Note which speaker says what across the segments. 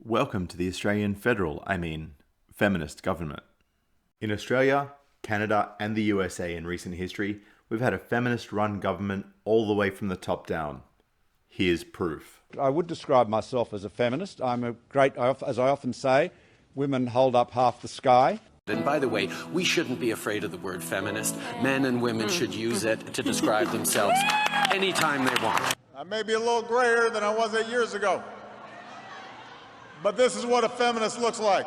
Speaker 1: Welcome to the Australian feminist government. In Australia, Canada and the USA in recent history, we've had a feminist-run government all the way from the top down. Here's proof.
Speaker 2: I would describe myself as a feminist. As I often say, women hold up half the sky.
Speaker 3: And by the way, we shouldn't be afraid of the word feminist. Men and women should use it to describe themselves anytime they want.
Speaker 4: I may be a little grayer than I was 8 years ago, but this is what a feminist looks like.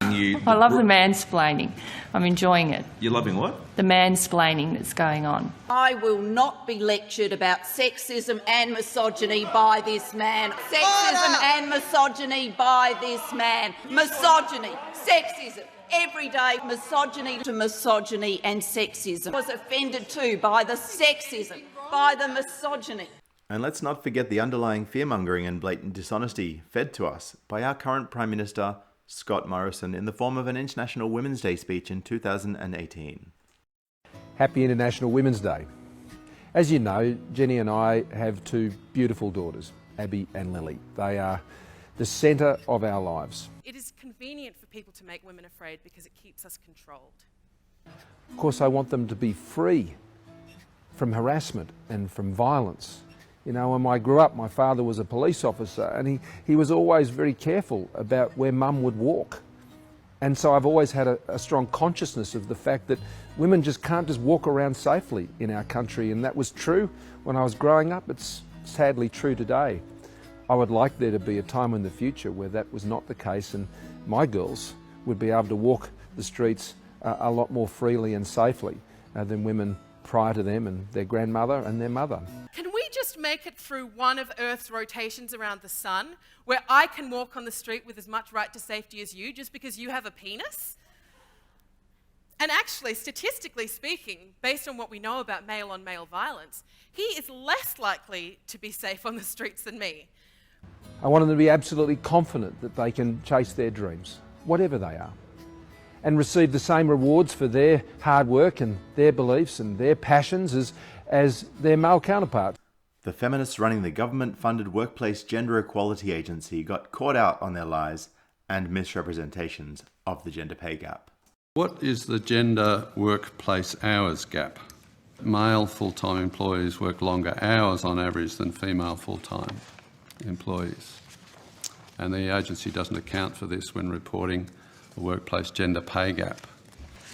Speaker 5: I love the mansplaining. I'm enjoying it.
Speaker 1: You're loving what?
Speaker 5: The mansplaining that's going on.
Speaker 6: I will not be lectured about sexism and misogyny by this man. Sexism and misogyny by this man. Misogyny, sexism, everyday misogyny to misogyny and sexism. I was offended too by the sexism, by the misogyny.
Speaker 1: And let's not forget the underlying fearmongering and blatant dishonesty fed to us by our current Prime Minister, Scott Morrison, in the form of an International Women's Day speech in 2018.
Speaker 7: Happy International Women's Day. As you know, Jenny and I have two beautiful daughters, Abby and Lily. They are the centre of our lives.
Speaker 8: It is convenient for people to make women afraid because it keeps us controlled.
Speaker 7: Of course, I want them to be free from harassment and from violence. You know, when I grew up, my father was a police officer and he was always very careful about where mum would walk. And so I've always had a strong consciousness of the fact that women just can't just walk around safely in our country. And that was true when I was growing up. It's sadly true today. I would like there to be a time in the future where that was not the case and my girls would be able to walk the streets a lot more freely and safely than women prior to them and their grandmother and their mother.
Speaker 8: Can we just make it through one of Earth's rotations around the sun, where I can walk on the street with as much right to safety as you, just because you have a penis? And actually, statistically speaking, based on what we know about male-on-male violence, he is less likely to be safe on the streets than me.
Speaker 7: I want them to be absolutely confident that they can chase their dreams, whatever they are, and receive the same rewards for their hard work and their beliefs and their passions as their male counterparts.
Speaker 1: The feminists running the government-funded Workplace Gender Equality Agency got caught out on their lies and misrepresentations of the gender pay gap.
Speaker 9: What is the gender workplace hours gap? Male full-time employees work longer hours on average than female full-time employees. And the agency doesn't account for this when reporting the workplace gender pay gap.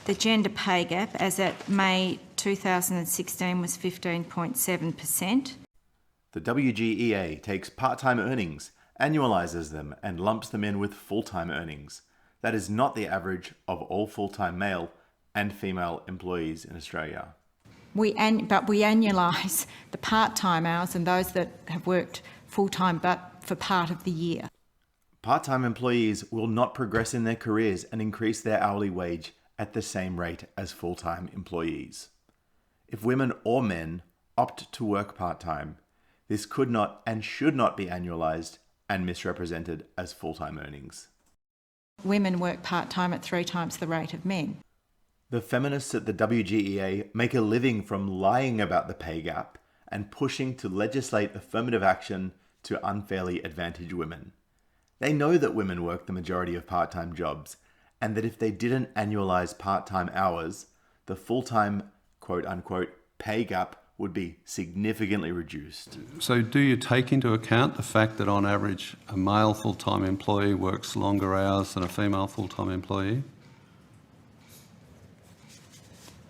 Speaker 10: The gender pay gap as at May 2016 was 15.7%.
Speaker 1: The WGEA takes part-time earnings, annualises them and lumps them in with full-time earnings. That is not the average of all full-time male and female employees in Australia.
Speaker 10: But we annualise the part-time hours and those that have worked full-time but for part of the year.
Speaker 1: Part-time employees will not progress in their careers and increase their hourly wage at the same rate as full-time employees. If women or men opt to work part-time, this could not and should not be annualised and misrepresented as full-time earnings.
Speaker 10: Women work part-time at 3 times the rate of men.
Speaker 1: The feminists at the WGEA make a living from lying about the pay gap and pushing to legislate affirmative action to unfairly advantage women. They know that women work the majority of part-time jobs and that if they didn't annualise part-time hours, the full-time quote-unquote pay gap would be significantly reduced.
Speaker 9: So do you take into account the fact that on average a male full-time employee works longer hours than a female full-time employee?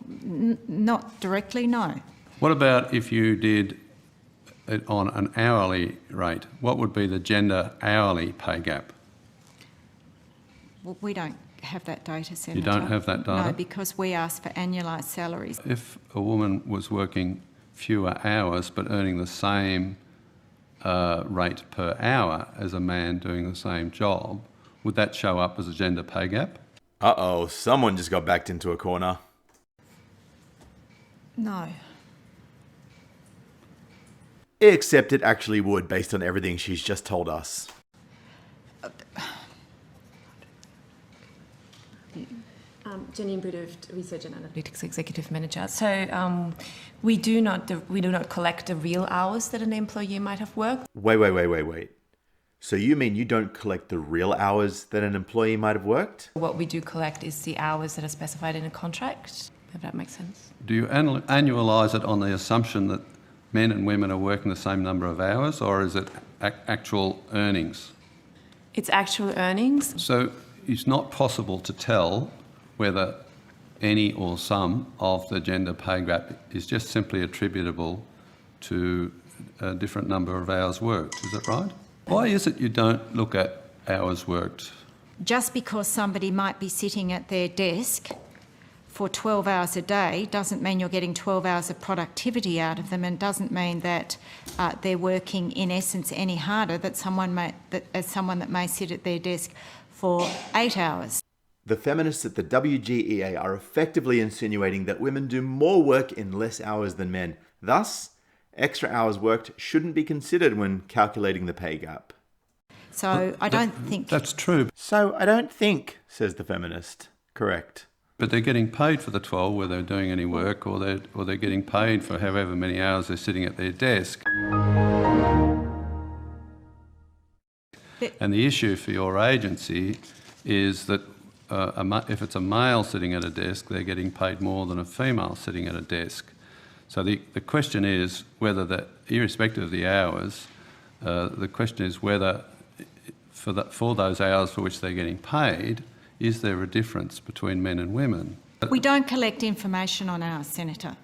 Speaker 10: Not directly, no.
Speaker 9: What about if you did it on an hourly rate? What would be the gender hourly pay gap?
Speaker 10: Well, we don't have that data, Senator.
Speaker 9: You don't have that data?
Speaker 10: No, because we ask for annualised salaries.
Speaker 9: If a woman was working fewer hours but earning the same rate per hour as a man doing the same job, would that show up as a gender pay gap?
Speaker 1: Uh-oh, someone just got backed into a corner.
Speaker 10: No.
Speaker 1: Except it actually would, based on everything she's just told us.
Speaker 11: Jenny Booth, Research and Analytics Executive Manager. So we do not collect the real hours that an employee might have worked.
Speaker 1: Wait. So you mean you don't collect the real hours that an employee might have worked?
Speaker 11: What we do collect is the hours that are specified in a contract, if that makes sense.
Speaker 9: Do you annualise it on the assumption that men and women are working the same number of hours, or is it actual earnings?
Speaker 11: It's actual earnings.
Speaker 9: So it's not possible to tell whether any or some of the gender pay gap is just simply attributable to a different number of hours worked. Is that right? Why is it you don't look at hours worked?
Speaker 10: Just because somebody might be sitting at their desk for 12 hours a day doesn't mean you're getting 12 hours of productivity out of them, and doesn't mean that they're working in essence any harder than someone that may sit at their desk for 8 hours.
Speaker 1: The feminists at the WGEA are effectively insinuating that women do more work in less hours than men. Thus, extra hours worked shouldn't be considered when calculating the pay gap.
Speaker 10: So I don't think...
Speaker 9: That's true.
Speaker 1: So I don't think, says the feminist. Correct.
Speaker 9: But they're getting paid for the 12 whether they're doing any work, or they're getting paid for however many hours they're sitting at their desk. And the issue for your agency is that if it's a male sitting at a desk, they're getting paid more than a female sitting at a desk. So the question is whether, irrespective of the hours, the question is whether for those hours for which they're getting paid, is there a difference between men and women?
Speaker 10: We don't collect information on ours, Senator.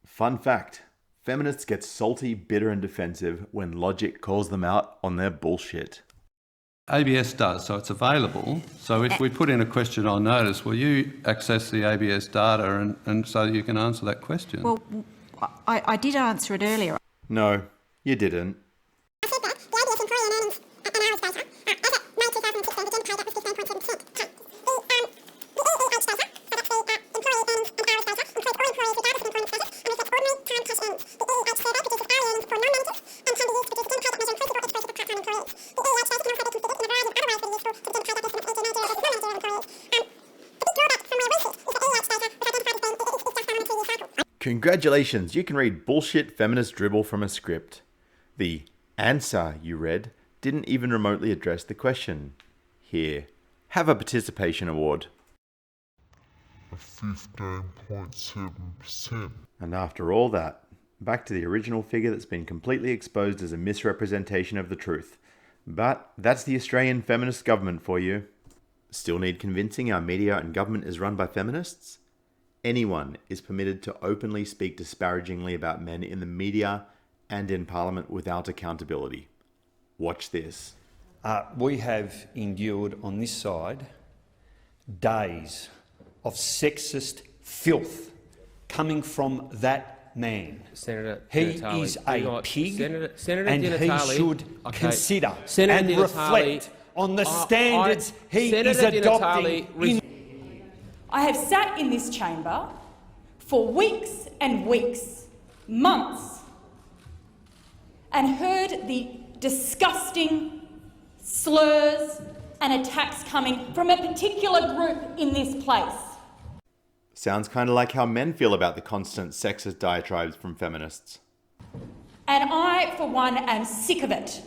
Speaker 1: Fun fact, feminists get salty, bitter and defensive when logic calls them out on their bullshit.
Speaker 9: ABS does, so it's available. So if we put in a question on notice, will you access the ABS data and so you can answer that question?
Speaker 10: Well, I did answer it earlier.
Speaker 1: No, you didn't. Congratulations, you can read bullshit feminist dribble from a script. The answer you read didn't even remotely address the question. Here, have a participation award.
Speaker 12: 15.7%.
Speaker 1: And after all that, back to the original figure that's been completely exposed as a misrepresentation of the truth. But that's the Australian feminist government for you. Still need convincing our media and government is run by feminists? Anyone is permitted to openly speak disparagingly about men in the media and in Parliament without accountability. Watch this.
Speaker 13: We have endured on this side days of sexist filth coming from that man.
Speaker 14: Senator
Speaker 13: he
Speaker 14: Di
Speaker 13: is
Speaker 14: Natale,
Speaker 13: a pig,
Speaker 14: Senator
Speaker 13: and
Speaker 14: Di
Speaker 13: he
Speaker 14: Natale,
Speaker 13: should consider
Speaker 14: Senator
Speaker 13: and
Speaker 14: Di Natale,
Speaker 13: reflect on the standards he is
Speaker 14: Senator Di
Speaker 13: adopting.
Speaker 14: Natale,
Speaker 15: I have sat in this chamber for weeks and weeks, months, and heard the disgusting slurs and attacks coming from a particular group in this place.
Speaker 1: Sounds kind of like how men feel about the constant sexist diatribes from feminists.
Speaker 15: And I, for one, am sick of it.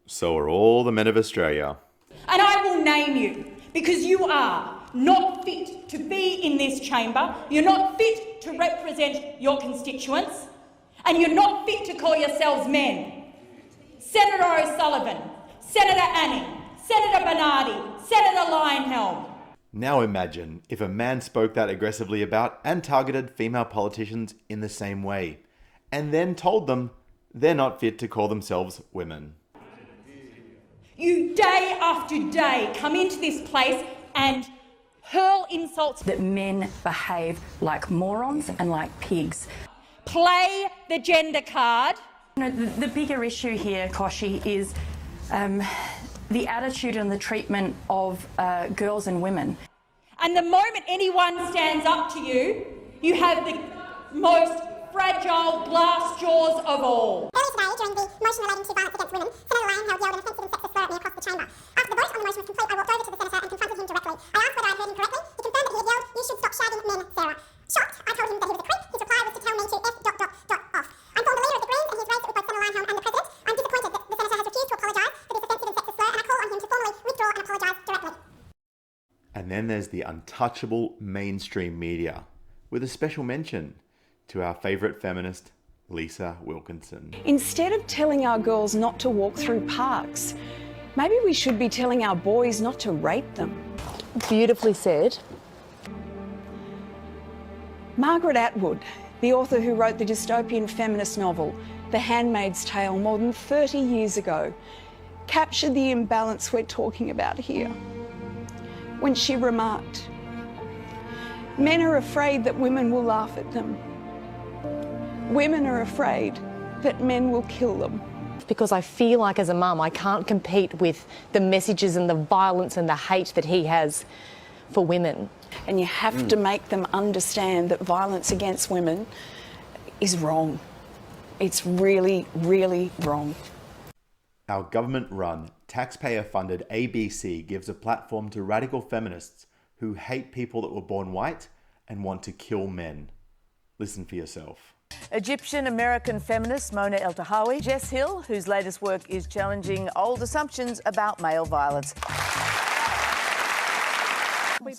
Speaker 1: So are all the men of Australia.
Speaker 15: And I will name you, because you are not fit to be in this chamber, you're not fit to represent your constituents, and you're not fit to call yourselves men. Senator O'Sullivan, Senator Anning, Senator Bernardi, Senator Lionhelm.
Speaker 1: Now imagine if a man spoke that aggressively about and targeted female politicians in the same way, and then told them they're not fit to call themselves women.
Speaker 15: You day after day come into this place and hurl insults
Speaker 16: that men behave like morons and like pigs.
Speaker 15: Play the gender card.
Speaker 16: You know, the bigger issue here, Koshi, is the attitude and the treatment of girls and women.
Speaker 15: And the moment anyone stands up to you, you have the most fragile glass jaws of all.
Speaker 17: Earlier today, during the motion relating to violence against women, Senator Lionhelm yelled an offensive and sexist slur at me across the chamber. After the vote on the motion was complete, I walked over to the senator and confronted him directly. I asked whether I'd heard him correctly. He confirmed that he had yelled, "You should stop shagging men, Sarah." Shocked, I told him that he was a creep. His reply was to tell me to F.off. I'm called the leader of the Greens and he has raised it with both Senator Lionhelm and the President. I'm disappointed that the senator has refused to apologise for this offensive and sexist apologise directly.
Speaker 1: And then there's the untouchable mainstream media, with a special mention to our favourite feminist, Lisa Wilkinson.
Speaker 12: Instead of telling our girls not to walk through parks, maybe we should be telling our boys not to rape them.
Speaker 14: Beautifully said.
Speaker 12: Margaret Atwood, the author who wrote the dystopian feminist novel The Handmaid's Tale more than 30 years ago, captured the imbalance we're talking about here when she remarked, "Men are afraid that women will laugh at them. Women are afraid that men will kill them."
Speaker 14: Because I feel like as a mum, I can't compete with the messages and the violence and the hate that he has for women.
Speaker 12: And you have to make them understand that violence against women is wrong. It's really, really wrong.
Speaker 1: Our government-run, taxpayer-funded ABC gives a platform to radical feminists who hate people that were born white and want to kill men. Listen for yourself.
Speaker 18: Egyptian-American feminist Mona El-Tahawi, Jess Hill, whose latest work is challenging old assumptions about male violence.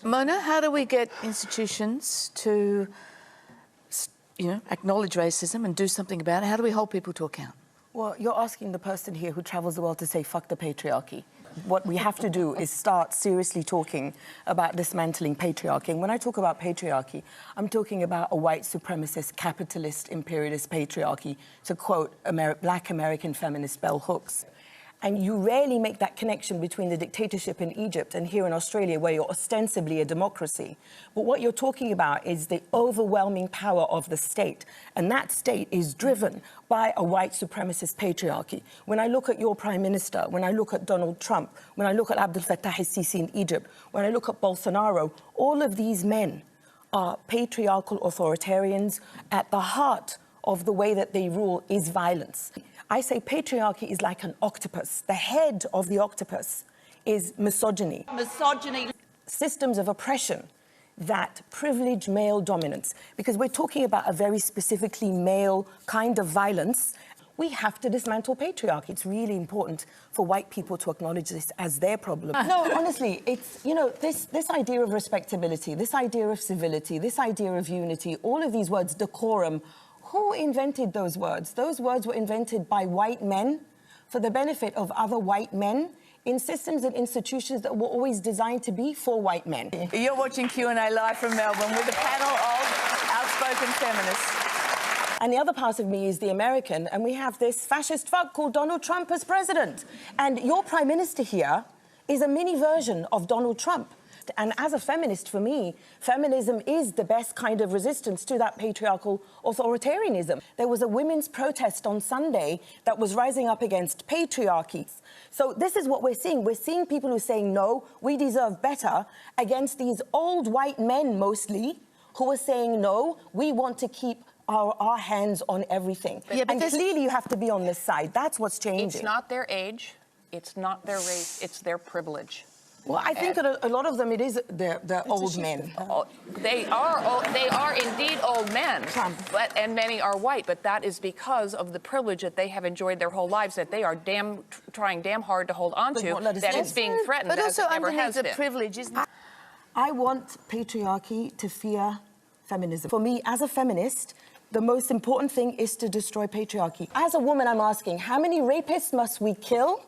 Speaker 18: Mona, how do we get institutions to, acknowledge racism and do something about it? How do we hold people to account?
Speaker 19: Well, you're asking the person here who travels the world to say, fuck the patriarchy. What we have to do is start seriously talking about dismantling patriarchy. And when I talk about patriarchy, I'm talking about a white supremacist, capitalist, imperialist patriarchy, to quote Black American feminist Bell Hooks. And you rarely make that connection between the dictatorship in Egypt and here in Australia, where you're ostensibly a democracy. But what you're talking about is the overwhelming power of the state. And that state is driven by a white supremacist patriarchy. When I look at your Prime Minister, when I look at Donald Trump, when I look at Abdel Fattah el-Sisi in Egypt, when I look at Bolsonaro, all of these men are patriarchal authoritarians. At the heart of the way that they rule is violence. I say patriarchy is like an octopus. The head of the octopus is misogyny.
Speaker 6: Misogyny.
Speaker 19: Systems of oppression that privilege male dominance. Because we're talking about a very specifically male kind of violence. We have to dismantle patriarchy. It's really important for white people to acknowledge this as their problem. No, honestly, it's, this idea of respectability, this idea of civility, this idea of unity, all of these words, decorum. Who invented those words? Those words were invented by white men for the benefit of other white men in systems and institutions that were always designed to be for white men.
Speaker 18: You're watching Q&A live from Melbourne with a panel of outspoken feminists.
Speaker 19: And the other part of me is the American, and we have this fascist fuck called Donald Trump as president. And your Prime Minister here is a mini version of Donald Trump. And as a feminist, for me, feminism is the best kind of resistance to that patriarchal authoritarianism. There was a women's protest on Sunday that was rising up against patriarchy. So this is what we're seeing. We're seeing people who are saying, no, we deserve better, against these old white men mostly, who are saying, no, we want to keep our hands on everything. Yeah, and clearly you have to be on this side. That's what's changing.
Speaker 20: It's not their age, it's not their race, it's their privilege.
Speaker 19: Well, I think that a lot of them, it is the old men.
Speaker 20: They are indeed old men, and many are white, but that is because of the privilege that they have enjoyed their whole lives, that they are trying damn hard to hold on to, that is being threatened,
Speaker 19: but
Speaker 20: as
Speaker 19: also
Speaker 20: it never has
Speaker 19: underneath the
Speaker 20: been.
Speaker 19: privilege is... I want patriarchy to fear feminism. For me, as a feminist, the most important thing is to destroy patriarchy. As a woman, I'm asking, how many rapists must we kill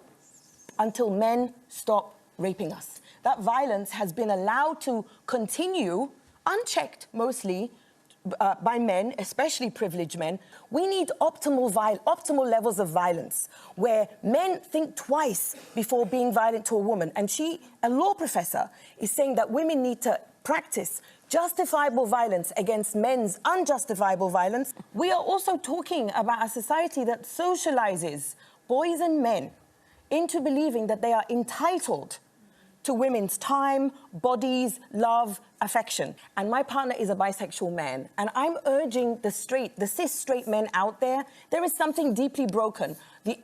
Speaker 19: until men stop raping us? That violence has been allowed to continue, unchecked mostly, by men, especially privileged men. We need optimal levels of violence, where men think twice before being violent to a woman. And she, a law professor, is saying that women need to practice justifiable violence against men's unjustifiable violence. We are also talking about a society that socializes boys and men into believing that they are entitled to women's time, bodies, love, affection. And my partner is a bisexual man. And I'm urging the cis straight men out there, there is something deeply broken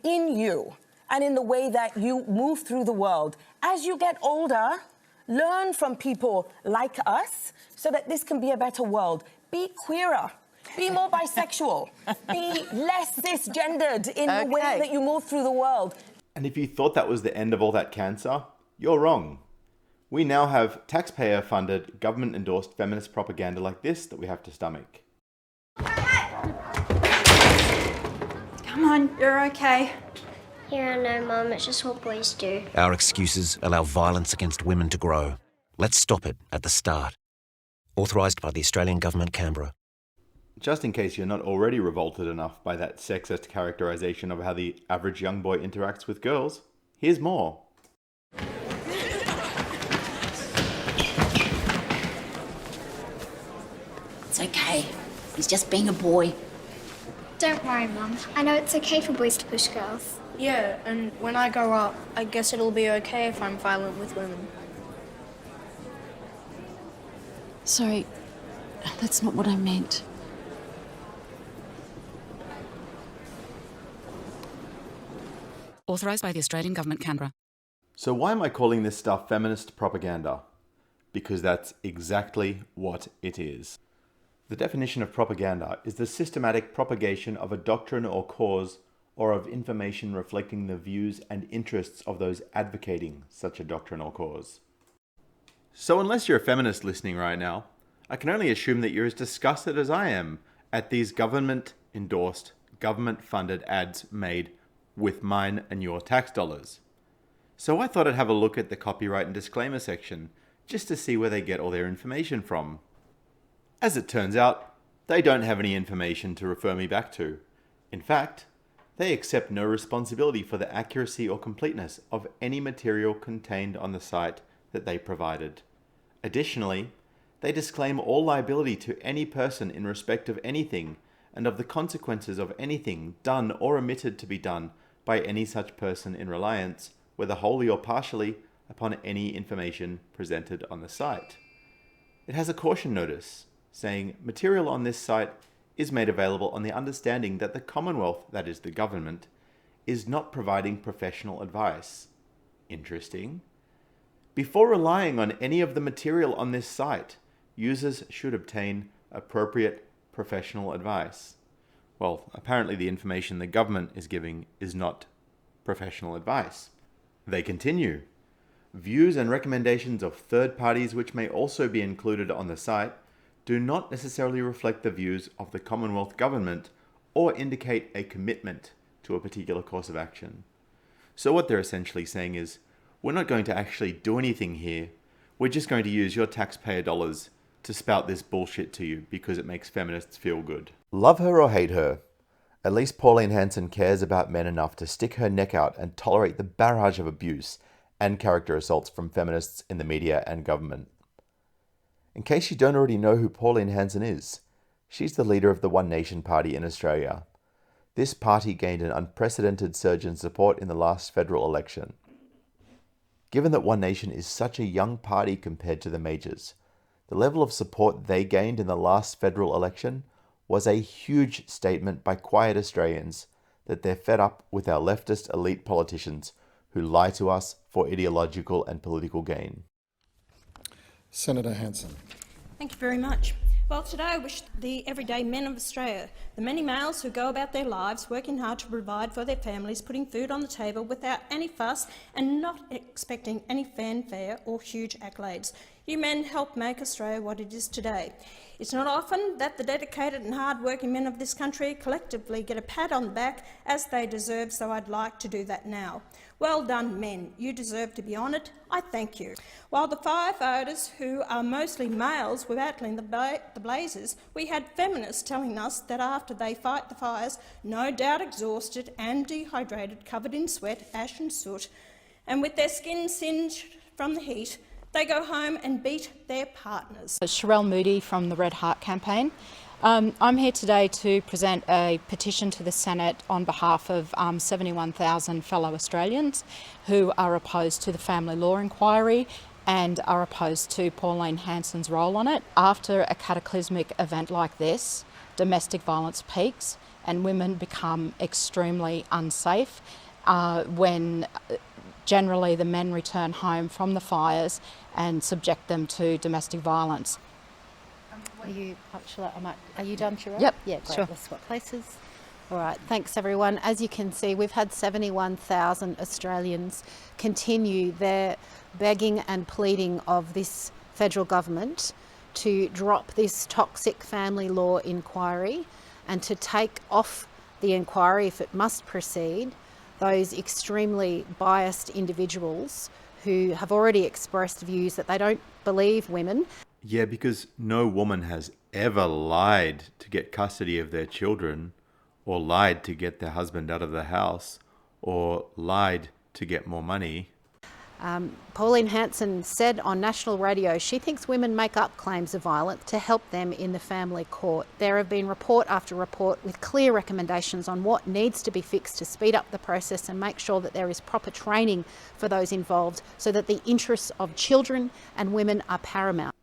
Speaker 19: in you and in the way that you move through the world. As you get older, learn from people like us so that this can be a better world. Be queerer. Be more bisexual. Be less cisgendered in the way that you move through the world.
Speaker 1: And if you thought that was the end of all that cancer, You're wrong. We now have taxpayer-funded, government-endorsed feminist propaganda like this that we have to stomach.
Speaker 21: Come on, you're okay.
Speaker 17: Yeah, I know, Mum. It's just what boys do.
Speaker 22: Our excuses allow violence against women to grow. Let's stop it at the start. Authorised by the Australian Government, Canberra.
Speaker 1: Just in case you're not already revolted enough by that sexist characterisation of how the average young boy interacts with girls, here's more.
Speaker 23: It's okay. He's just being a boy.
Speaker 17: Don't worry, Mum. I know it's okay for boys to push girls.
Speaker 24: Yeah, and when I grow up, I guess it'll be okay if I'm violent with women.
Speaker 23: Sorry, that's not what I meant.
Speaker 25: Authorised by the Australian Government, Canberra.
Speaker 1: So why am I calling this stuff feminist propaganda? Because that's exactly what it is. The definition of propaganda is the systematic propagation of a doctrine or cause or of information reflecting the views and interests of those advocating such a doctrine or cause. So unless you're a feminist listening right now, I can only assume that you're as disgusted as I am at these government-endorsed, government-funded ads made with mine and your tax dollars. So I thought I'd have a look at the copyright and disclaimer section just to see where they get all their information from. As it turns out, they don't have any information to refer me back to. In fact, they accept no responsibility for the accuracy or completeness of any material contained on the site that they provided. Additionally, they disclaim all liability to any person in respect of anything and of the consequences of anything done or omitted to be done by any such person in reliance, whether wholly or partially, upon any information presented on the site. It has a caution notice saying material on this site is made available on the understanding that the Commonwealth, that is the government, is not providing professional advice. Interesting. Before relying on any of the material on this site, users should obtain appropriate professional advice. Well, apparently the information the government is giving is not professional advice. They continue. Views and recommendations of third parties which may also be included on the site do not necessarily reflect the views of the Commonwealth Government or indicate a commitment to a particular course of action. So what they're essentially saying is, we're not going to actually do anything here. We're just going to use your taxpayer dollars to spout this bullshit to you because it makes feminists feel good. Love her or hate her, at least Pauline Hanson cares about men enough to stick her neck out and tolerate the barrage of abuse and character assaults from feminists in the media and government. In case you don't already know who Pauline Hanson is, she's the leader of the One Nation Party in Australia. This party gained an unprecedented surge in support in the last federal election. Given that One Nation is such a young party compared to the majors, the level of support they gained in the last federal election was a huge statement by quiet Australians that they're fed up with our leftist elite politicians who lie to us for ideological and political gain.
Speaker 26: Senator Hanson.
Speaker 27: Thank you very much. Well, today I wish the everyday men of Australia, the many males who go about their lives working hard to provide for their families, putting food on the table without any fuss and not expecting any fanfare or huge accolades. You men help make Australia what it is today. It's not often that the dedicated and hard-working men of this country collectively get a pat on the back as they deserve, so I'd like to do that now. Well done, men. You deserve to be honoured. I thank you. While the firefighters, who are mostly males, were battling the blazes, we had feminists telling us that after they fight the fires, no doubt exhausted and dehydrated, covered in sweat, ash and soot, and with their skin singed from the heat, they go home and beat their partners.
Speaker 28: Sherelle Moody from the Red Heart Campaign. I'm here today to present a petition to the Senate on behalf of 71,000 fellow Australians who are opposed to the family law inquiry and are opposed to Pauline Hanson's role on it. After a cataclysmic event like this, domestic violence peaks and women become extremely unsafe when generally the men return home from the fires and subject them to domestic violence.
Speaker 29: Are you done, Sherelle?
Speaker 28: Yep,
Speaker 29: Yeah, great.
Speaker 28: sure.
Speaker 29: Let's swap places.
Speaker 28: All right, thanks everyone. As you can see, we've had 71,000 Australians continue their begging and pleading of this federal government to drop this toxic family law inquiry and to take off the inquiry, if it must proceed, those extremely biased individuals who have already expressed views that they don't believe women.
Speaker 1: Yeah, because no woman has ever lied to get custody of their children, or lied to get their husband out of the house, or lied to get more money.
Speaker 28: Pauline Hanson said on national radio she thinks women make up claims of violence to help them in the family court. There have been report after report with clear recommendations on what needs to be fixed to speed up the process and make sure that there is proper training for those involved so that the interests of children and women are paramount.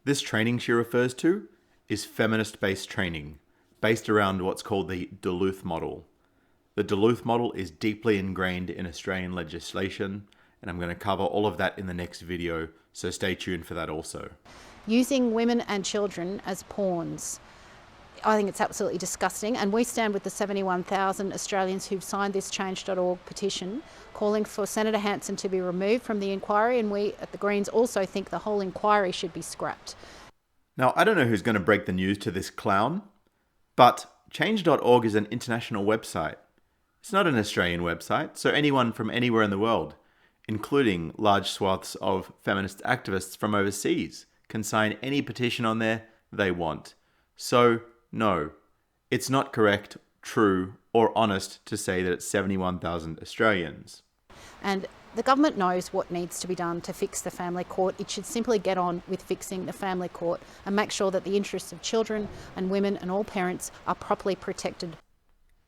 Speaker 1: This training she refers to is feminist-based training, based around what's called the Duluth model. The Duluth model is deeply ingrained in Australian legislation, and I'm going to cover all of that in the next video, so stay tuned for that also.
Speaker 28: Using women and children as pawns. I think it's absolutely disgusting, and we stand with the 71,000 Australians who've signed this change.org petition calling for Senator Hanson to be removed from the inquiry, and we at the Greens also think the whole inquiry should be scrapped.
Speaker 1: Now, I don't know who's going to break the news to this clown, but change.org is an international website. It's not an Australian website, so anyone from anywhere in the world, including large swaths of feminist activists from overseas, can sign any petition on there they want. So, no, it's not correct, true, or honest to say that it's 71,000 Australians.
Speaker 28: And the government knows what needs to be done to fix the family court. It should simply get on with fixing the family court and make sure that the interests of children and women and all parents are properly protected.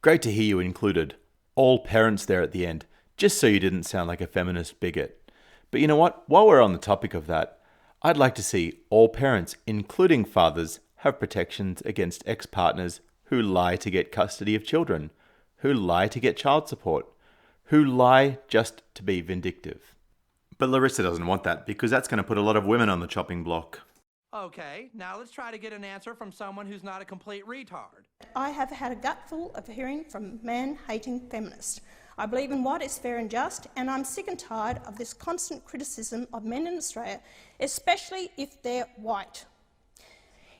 Speaker 1: Great to hear you included all parents there at the end, just so you didn't sound like a feminist bigot. But you know what? While we're on the topic of that, I'd like to see all parents, including fathers, have protections against ex-partners who lie to get custody of children, who lie to get child support, who lie just to be vindictive. But Larissa doesn't want that, because that's going to put a lot of women on the chopping block.
Speaker 2: Okay, now let's try to get an answer from someone who's not a complete retard.
Speaker 27: I have had a gutful of hearing from man-hating feminists. I believe in what is fair and just, and I'm sick and tired of this constant criticism of men in Australia, especially if they're white.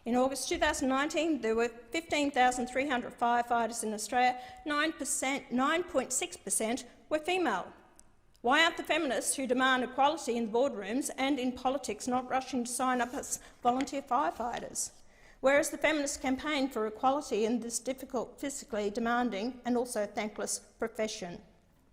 Speaker 27: In August 2019, there were 15,300 firefighters in Australia. 9.6% were female. Why aren't the feminists who demand equality in boardrooms and in politics not rushing to sign up as volunteer firefighters? Where is the feminist campaign for equality in this difficult, physically demanding and also thankless profession?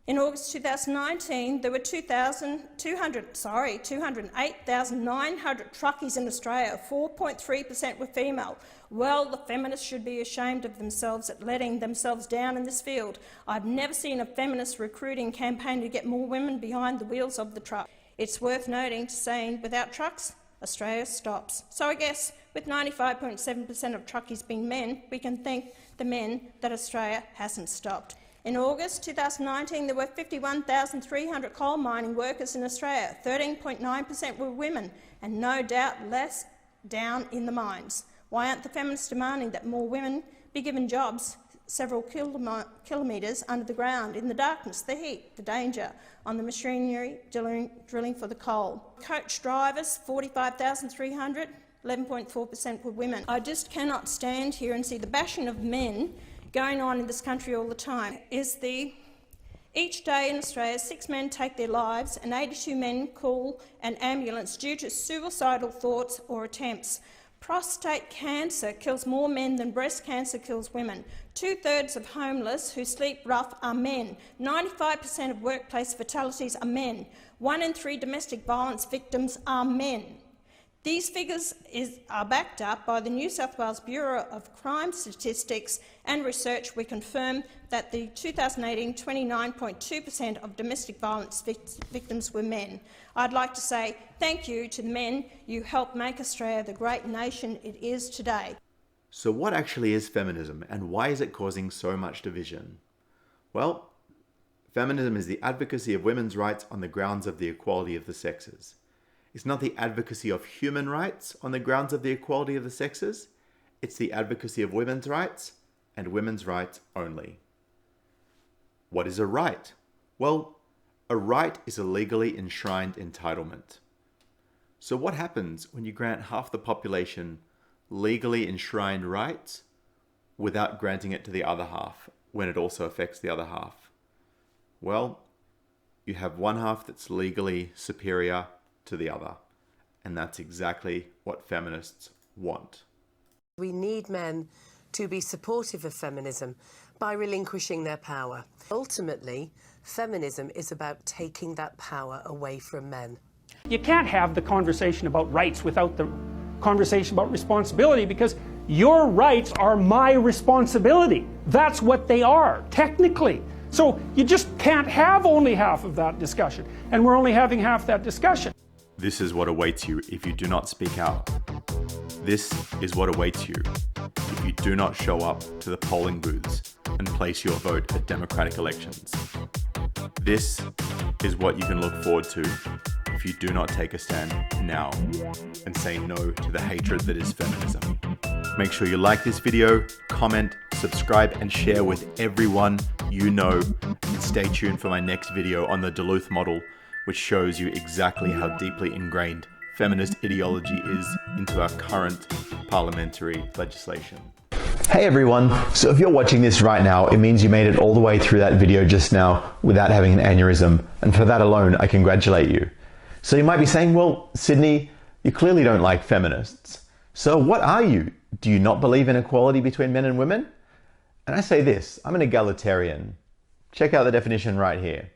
Speaker 27: In August 2019, there were 208,900 truckies in Australia. 4.3% were female. Well, the feminists should be ashamed of themselves at letting themselves down in this field. I've never seen a feminist recruiting campaign to get more women behind the wheels of the truck. It's worth noting to saying without trucks, Australia stops. So I guess with 95.7% of truckies being men, we can thank the men that Australia hasn't stopped. In August 2019, there were 51,300 coal mining workers in Australia. 13.9% were women, and no doubt less down in the mines. Why aren't the feminists demanding that more women be given jobs several kilometres under the ground, in the darkness, the heat, the danger, on the machinery drilling for the coal? Coach drivers, 45,300, 11.4% were women. I just cannot stand here and see the bashing of men going on in this country all the time. Each day in Australia, 6 men take their lives and 82 men call an ambulance due to suicidal thoughts or attempts. Prostate cancer kills more men than breast cancer kills women. 2/3 of homeless who sleep rough are men. 95% of workplace fatalities are men. 1 in 3 domestic violence victims are men. These figures are backed up by the New South Wales Bureau of Crime Statistics and Research. We confirm that the 2018 29.2% of domestic violence victims were men. I'd like to say thank you to the men. You helped make Australia the great nation it is today.
Speaker 1: So what actually is feminism, and why is it causing so much division? Well, feminism is the advocacy of women's rights on the grounds of the equality of the sexes. It's not the advocacy of human rights on the grounds of the equality of the sexes. It's the advocacy of women's rights and women's rights only. What is a right? Well, a right is a legally enshrined entitlement. So what happens when you grant half the population legally enshrined rights without granting it to the other half when it also affects the other half? Well, you have one half that's legally superior to the other, and that's exactly what feminists want.
Speaker 3: We need men to be supportive of feminism by relinquishing their power. Ultimately, feminism is about taking that power away from men.
Speaker 4: You can't have the conversation about rights without the conversation about responsibility, because your rights are my responsibility. That's what they are, technically. So you just can't have only half of that discussion, and we're only having half that discussion.
Speaker 1: This is what awaits you if you do not speak out. This is what awaits you if you do not show up to the polling booths and place your vote at democratic elections. This is what you can look forward to if you do not take a stand now and say no to the hatred that is feminism. Make sure you like this video, comment, subscribe, and share with everyone you know. And stay tuned for my next video on the Duluth model, which shows you exactly how deeply ingrained feminist ideology is into our current parliamentary legislation.
Speaker 5: Hey everyone, so if you're watching this right now, it means you made it all the way through that video just now without having an aneurysm, and for that alone, I congratulate you. So you might be saying, well, Sydney, you clearly don't like feminists. So what are you? Do you not believe in equality between men and women? And I say this, I'm an egalitarian. Check out the definition right here.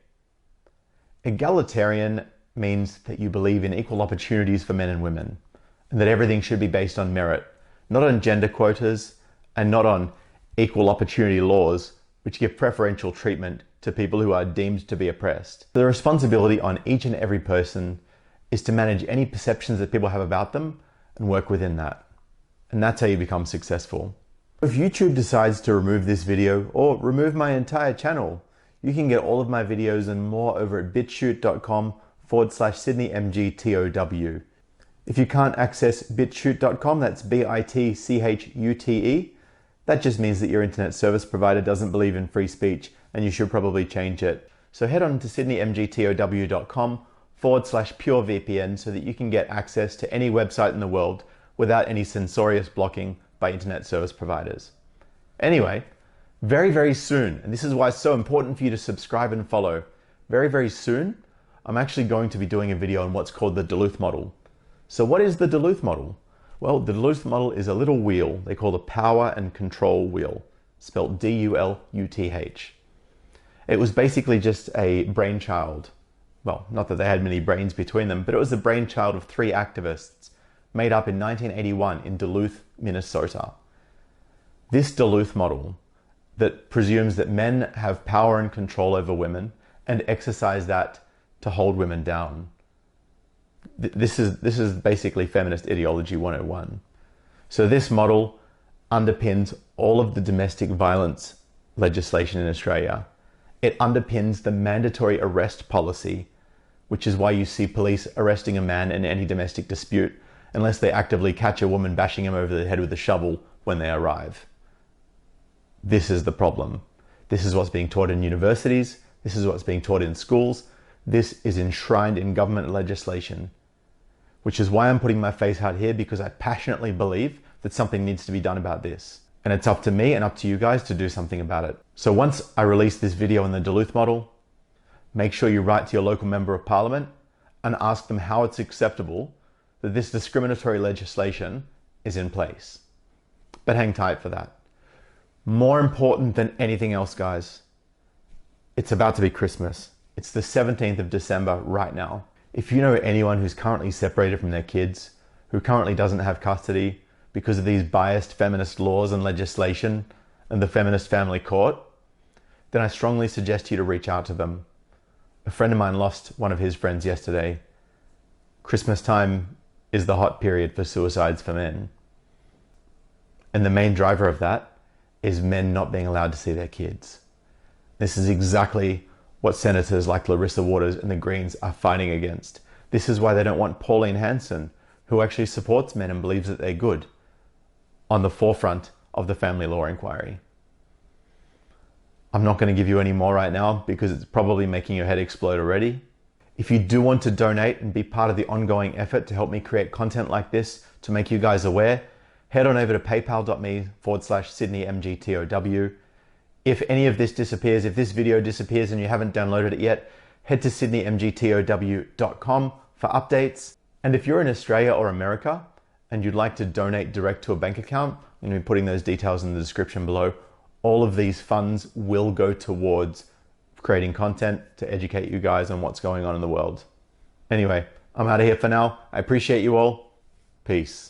Speaker 5: Egalitarian means that you believe in equal opportunities for men and women, and that everything should be based on merit, not on gender quotas, and not on equal opportunity laws, which give preferential treatment to people who are deemed to be oppressed. The responsibility on each and every person is to manage any perceptions that people have about them and work within that. And that's how you become successful. If YouTube decides to remove this video or remove my entire channel, you can get all of my videos and more over at bitchute.com/Sydney MGTOW. If you can't access bitchute.com, that's BITCHUTE, that just means that your internet service provider doesn't believe in free speech, and you should probably change it. So head on to sydneymgtow.com/purevpn so that you can get access to any website in the world without any censorious blocking by internet service providers. Anyway, very, very soon, and this is why it's so important for you to subscribe and follow, very, very soon, I'm actually going to be doing a video on what's called the Duluth model. So what is the Duluth model? Well, the Duluth model is a little wheel they call the power and control wheel, spelled DULUTH. It was basically just a brainchild. Well, not that they had many brains between them, but it was the brainchild of 3 activists made up in 1981 in Duluth, Minnesota. This Duluth model that presumes that men have power and control over women and exercise that to hold women down. This is basically feminist ideology 101. So this model underpins all of the domestic violence legislation in Australia. It underpins the mandatory arrest policy, which is why you see police arresting a man in any domestic dispute unless they actively catch a woman bashing him over the head with a shovel when they arrive. This is the problem. This is what's being taught in universities. This is what's being taught in schools. This is enshrined in government legislation, which is why I'm putting my face out here, because I passionately believe that something needs to be done about this. And it's up to me and up to you guys to do something about it. So once I release this video on the Duluth model, make sure you write to your local member of parliament and ask them how it's acceptable that this discriminatory legislation is in place. But hang tight for that. More important than anything else, guys, it's about to be Christmas. It's the 17th of December right now. If you know anyone who's currently separated from their kids, who currently doesn't have custody because of these biased feminist laws and legislation and the feminist family court, then I strongly suggest you to reach out to them. A friend of mine lost one of his friends yesterday. Christmas time is the hot period for suicides for men. And the main driver of that is men not being allowed to see their kids. This is exactly what senators like Larissa Waters and the Greens are fighting against. This is why they don't want Pauline Hanson, who actually supports men and believes that they're good, on the forefront of the family law inquiry. I'm not going to give you any more right now because it's probably making your head explode already. If you do want to donate and be part of the ongoing effort to help me create content like this to make you guys aware, head on over to paypal.me/SydneyMGTOW. If any of this disappears, if this video disappears and you haven't downloaded it yet, head to sydneymgtow.com for updates. And if you're in Australia or America and you'd like to donate direct to a bank account, I'm going to be putting those details in the description below. All of these funds will go towards creating content to educate you guys on what's going on in the world. Anyway, I'm out of here for now. I appreciate you all. Peace.